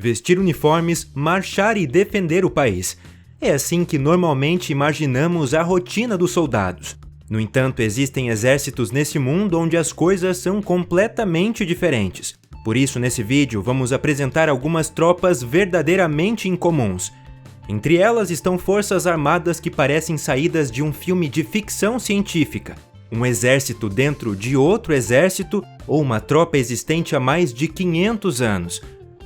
vestir uniformes, marchar e defender o país. É assim que normalmente imaginamos a rotina dos soldados. No entanto, existem exércitos nesse mundo onde as coisas são completamente diferentes. Por isso, nesse vídeo, vamos apresentar algumas tropas verdadeiramente incomuns. Entre elas estão forças armadas que parecem saídas de um filme de ficção científica, um exército dentro de outro exército ou uma tropa existente há mais de 500 anos.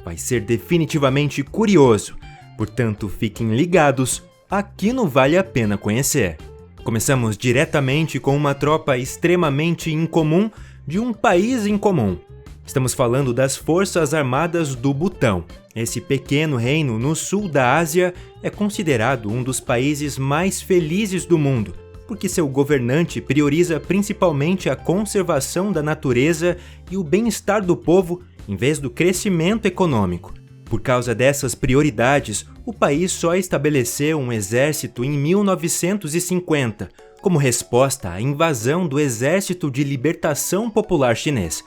Vai ser definitivamente curioso, portanto fiquem ligados, aqui no Vale a Pena Conhecer. Começamos diretamente com uma tropa extremamente incomum de um país incomum. Estamos falando das Forças Armadas do Butão. Esse pequeno reino no sul da Ásia é considerado um dos países mais felizes do mundo, porque seu governante prioriza principalmente a conservação da natureza e o bem-estar do povo em vez do crescimento econômico. Por causa dessas prioridades, o país só estabeleceu um exército em 1950, como resposta à invasão do Exército de Libertação Popular Chinês.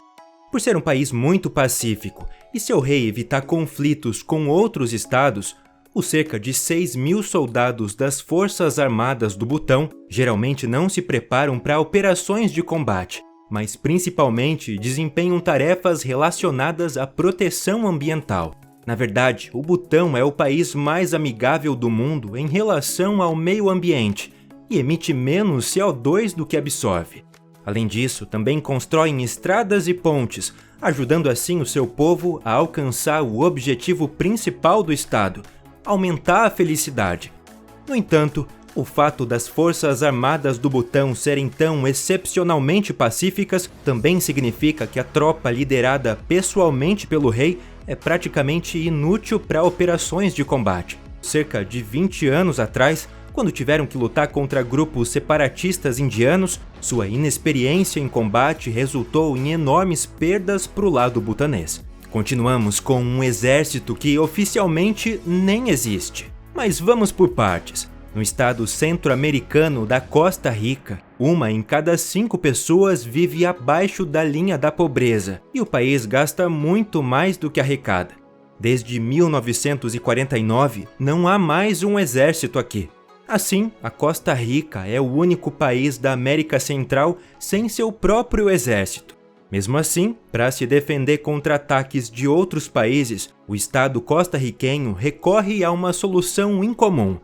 Por ser um país muito pacífico e seu rei evitar conflitos com outros estados, os cerca de 6.000 soldados das Forças Armadas do Butão geralmente não se preparam para operações de combate, mas principalmente desempenham tarefas relacionadas à proteção ambiental. Na verdade, o Butão é o país mais amigável do mundo em relação ao meio ambiente e emite menos CO2 do que absorve. Além disso, também constroem estradas e pontes, ajudando assim o seu povo a alcançar o objetivo principal do estado: aumentar a felicidade. No entanto, o fato das Forças Armadas do Butão serem tão excepcionalmente pacíficas também significa que a tropa liderada pessoalmente pelo rei é praticamente inútil para operações de combate. Cerca de 20 anos atrás, quando tiveram que lutar contra grupos separatistas indianos, sua inexperiência em combate resultou em enormes perdas para o lado butanês. Continuamos com um exército que oficialmente nem existe. Mas vamos por partes. No estado centro-americano da Costa Rica, 1 em cada 5 pessoas vive abaixo da linha da pobreza e o país gasta muito mais do que arrecada. Desde 1949, não há mais um exército aqui. Assim, a Costa Rica é o único país da América Central sem seu próprio exército. Mesmo assim, para se defender contra ataques de outros países, o estado costarriquenho recorre a uma solução incomum.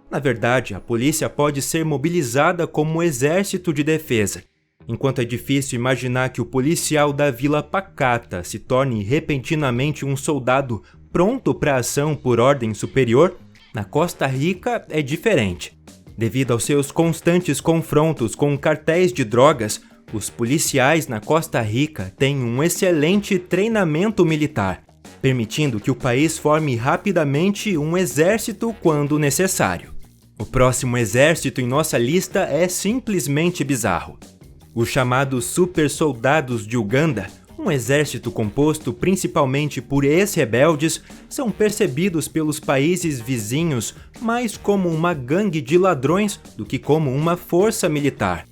Na verdade, a polícia pode ser mobilizada como exército de defesa. Enquanto é difícil imaginar que o policial da Vila Pacata se torne repentinamente um soldado pronto para ação por ordem superior, na Costa Rica é diferente. Devido aos seus constantes confrontos com cartéis de drogas, os policiais na Costa Rica têm um excelente treinamento militar, permitindo que o país forme rapidamente um exército quando necessário. O próximo exército em nossa lista é simplesmente bizarro. Os chamados Super Soldados de Uganda, um exército composto principalmente por ex-rebeldes, são percebidos pelos países vizinhos mais como uma gangue de ladrões do que como uma força militar.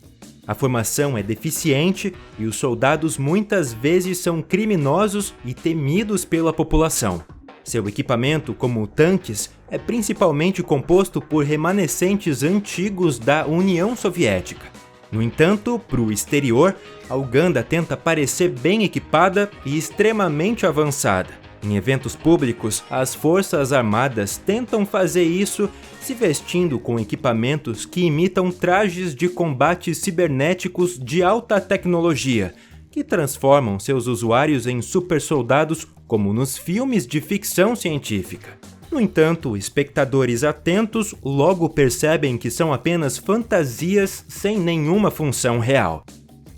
A formação é deficiente e os soldados muitas vezes são criminosos e temidos pela população. Seu equipamento, como tanques, é principalmente composto por remanescentes antigos da União Soviética. No entanto, para o exterior, a Uganda tenta parecer bem equipada e extremamente avançada. Em eventos públicos, as Forças Armadas tentam fazer isso se vestindo com equipamentos que imitam trajes de combate cibernéticos de alta tecnologia, que transformam seus usuários em supersoldados como nos filmes de ficção científica. No entanto, espectadores atentos logo percebem que são apenas fantasias sem nenhuma função real.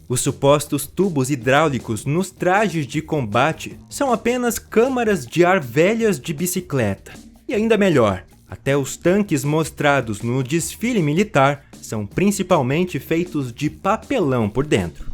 Os supostos tubos hidráulicos nos trajes de combate são apenas câmaras de ar velhas de bicicleta. E ainda melhor, até os tanques mostrados no desfile militar são principalmente feitos de papelão por dentro.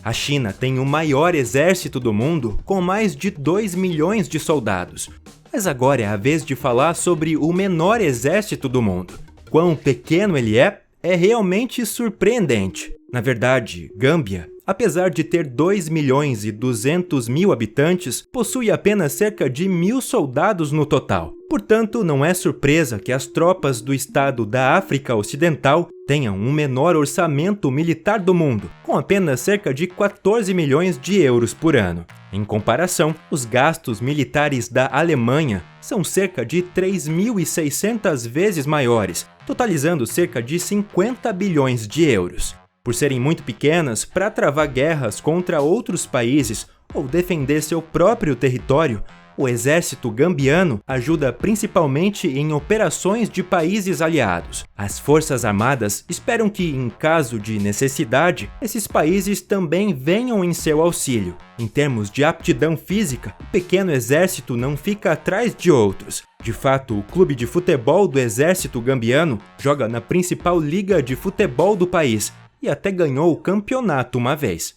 A China tem o maior exército do mundo, com mais de 2 milhões de soldados. Mas agora é a vez de falar sobre o menor exército do mundo. Quão pequeno ele é realmente surpreendente. Na verdade, Gâmbia, apesar de ter 2.200.000 habitantes, possui apenas cerca de 1.000 soldados no total. Portanto, não é surpresa que as tropas do estado da África Ocidental tenham o menor orçamento militar do mundo, com apenas cerca de 14 milhões de euros por ano. Em comparação, os gastos militares da Alemanha são cerca de 3.600 vezes maiores, totalizando cerca de 50 bilhões de euros. Por serem muito pequenas, para travar guerras contra outros países ou defender seu próprio território, o exército gambiano ajuda principalmente em operações de países aliados. As forças armadas esperam que, em caso de necessidade, esses países também venham em seu auxílio. Em termos de aptidão física, o pequeno exército não fica atrás de outros. De fato, o clube de futebol do exército gambiano joga na principal liga de futebol do país e até ganhou o campeonato uma vez.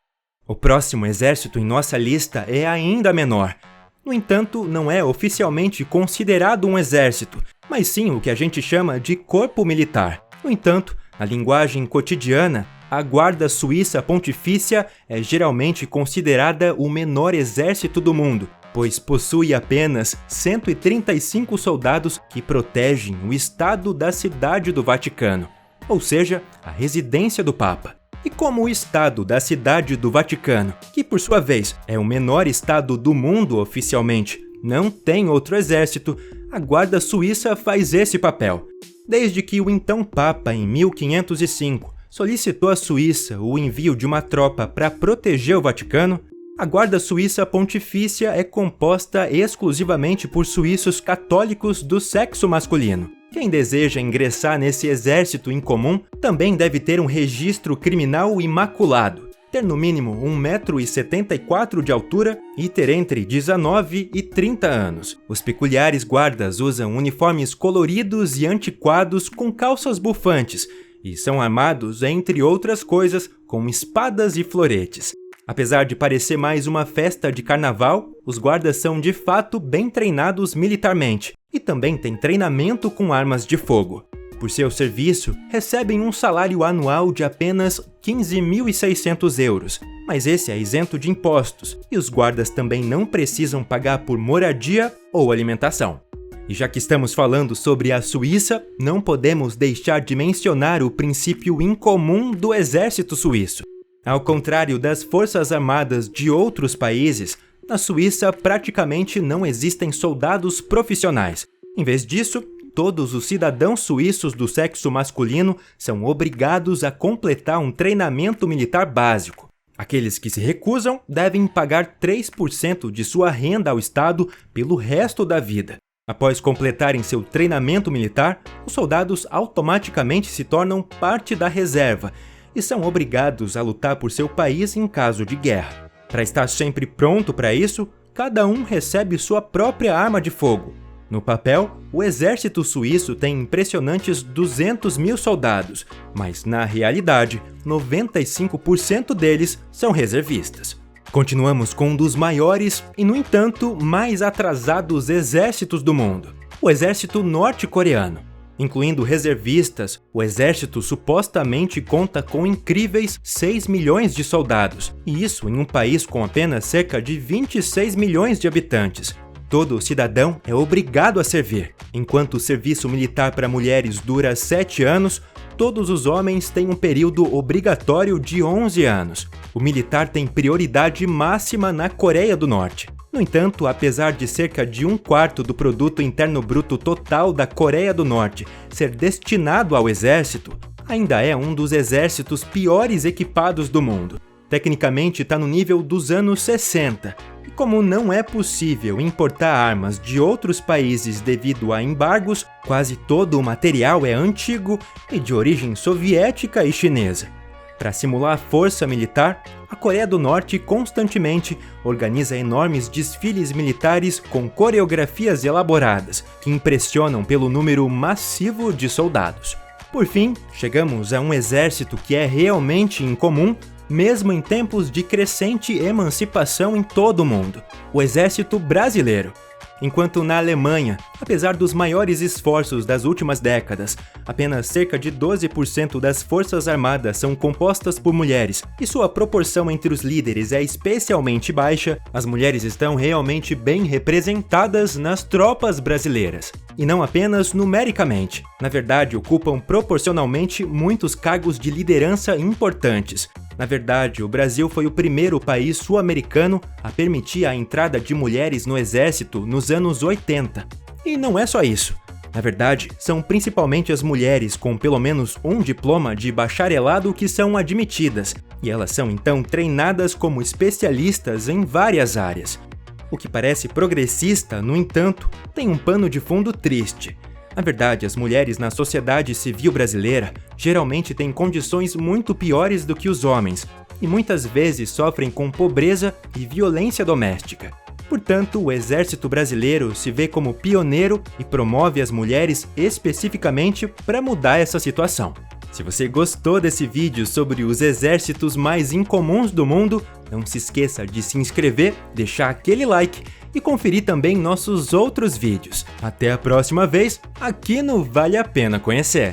O próximo exército em nossa lista é ainda menor. No entanto, não é oficialmente considerado um exército, mas sim o que a gente chama de corpo militar. No entanto, na linguagem cotidiana, a Guarda Suíça Pontifícia é geralmente considerada o menor exército do mundo, pois possui apenas 135 soldados que protegem o estado da Cidade do Vaticano, ou seja, a residência do Papa. E como o estado da Cidade do Vaticano, que por sua vez é o menor estado do mundo oficialmente, não tem outro exército, a Guarda Suíça faz esse papel. Desde que o então Papa, em 1505, solicitou à Suíça o envio de uma tropa para proteger o Vaticano, a Guarda Suíça Pontifícia é composta exclusivamente por suíços católicos do sexo masculino. Quem deseja ingressar nesse exército incomum também deve ter um registro criminal imaculado, ter no mínimo 1,74 m de altura e ter entre 19 e 30 anos. Os peculiares guardas usam uniformes coloridos e antiquados com calças bufantes e são armados, entre outras coisas, com espadas e floretes. Apesar de parecer mais uma festa de carnaval, os guardas são de fato bem treinados militarmente e também têm treinamento com armas de fogo. Por seu serviço, recebem um salário anual de apenas 15.600 euros, mas esse é isento de impostos e os guardas também não precisam pagar por moradia ou alimentação. E já que estamos falando sobre a Suíça, não podemos deixar de mencionar o princípio incomum do exército suíço. Ao contrário das forças armadas de outros países, na Suíça praticamente não existem soldados profissionais. Em vez disso, todos os cidadãos suíços do sexo masculino são obrigados a completar um treinamento militar básico. Aqueles que se recusam devem pagar 3% de sua renda ao Estado pelo resto da vida. Após completarem seu treinamento militar, os soldados automaticamente se tornam parte da reserva e são obrigados a lutar por seu país em caso de guerra. Para estar sempre pronto para isso, cada um recebe sua própria arma de fogo. No papel, o exército suíço tem impressionantes 200.000 soldados, mas na realidade, 95% deles são reservistas. Continuamos com um dos maiores e, no entanto, mais atrasados exércitos do mundo, o exército norte-coreano. Incluindo reservistas, o exército supostamente conta com incríveis 6 milhões de soldados, e isso em um país com apenas cerca de 26 milhões de habitantes. Todo cidadão é obrigado a servir. Enquanto o serviço militar para mulheres dura 7 anos, todos os homens têm um período obrigatório de 11 anos. O militar tem prioridade máxima na Coreia do Norte. No entanto, apesar de cerca de 1/4 do produto interno bruto total da Coreia do Norte ser destinado ao exército, ainda é um dos exércitos piores equipados do mundo. Tecnicamente está no nível dos anos 60, e como não é possível importar armas de outros países devido a embargos, quase todo o material é antigo e de origem soviética e chinesa. Para simular força militar, a Coreia do Norte constantemente organiza enormes desfiles militares com coreografias elaboradas, que impressionam pelo número massivo de soldados. Por fim, chegamos a um exército que é realmente incomum, mesmo em tempos de crescente emancipação em todo o mundo: o exército brasileiro. Enquanto na Alemanha, apesar dos maiores esforços das últimas décadas, apenas cerca de 12% das forças armadas são compostas por mulheres e sua proporção entre os líderes é especialmente baixa, as mulheres estão realmente bem representadas nas tropas brasileiras. E não apenas numericamente, na verdade ocupam proporcionalmente muitos cargos de liderança importantes. Na verdade, o Brasil foi o primeiro país sul-americano a permitir a entrada de mulheres no exército nos anos 80. E não é só isso. Na verdade, são principalmente as mulheres com pelo menos um diploma de bacharelado que são admitidas, e elas são então treinadas como especialistas em várias áreas. O que parece progressista, no entanto, tem um pano de fundo triste. Na verdade, as mulheres na sociedade civil brasileira geralmente têm condições muito piores do que os homens, e muitas vezes sofrem com pobreza e violência doméstica. Portanto, o Exército Brasileiro se vê como pioneiro e promove as mulheres especificamente para mudar essa situação. Se você gostou desse vídeo sobre os exércitos mais incomuns do mundo, não se esqueça de se inscrever, deixar aquele like e conferir também nossos outros vídeos. Até a próxima vez, aqui no Vale a Pena Conhecer!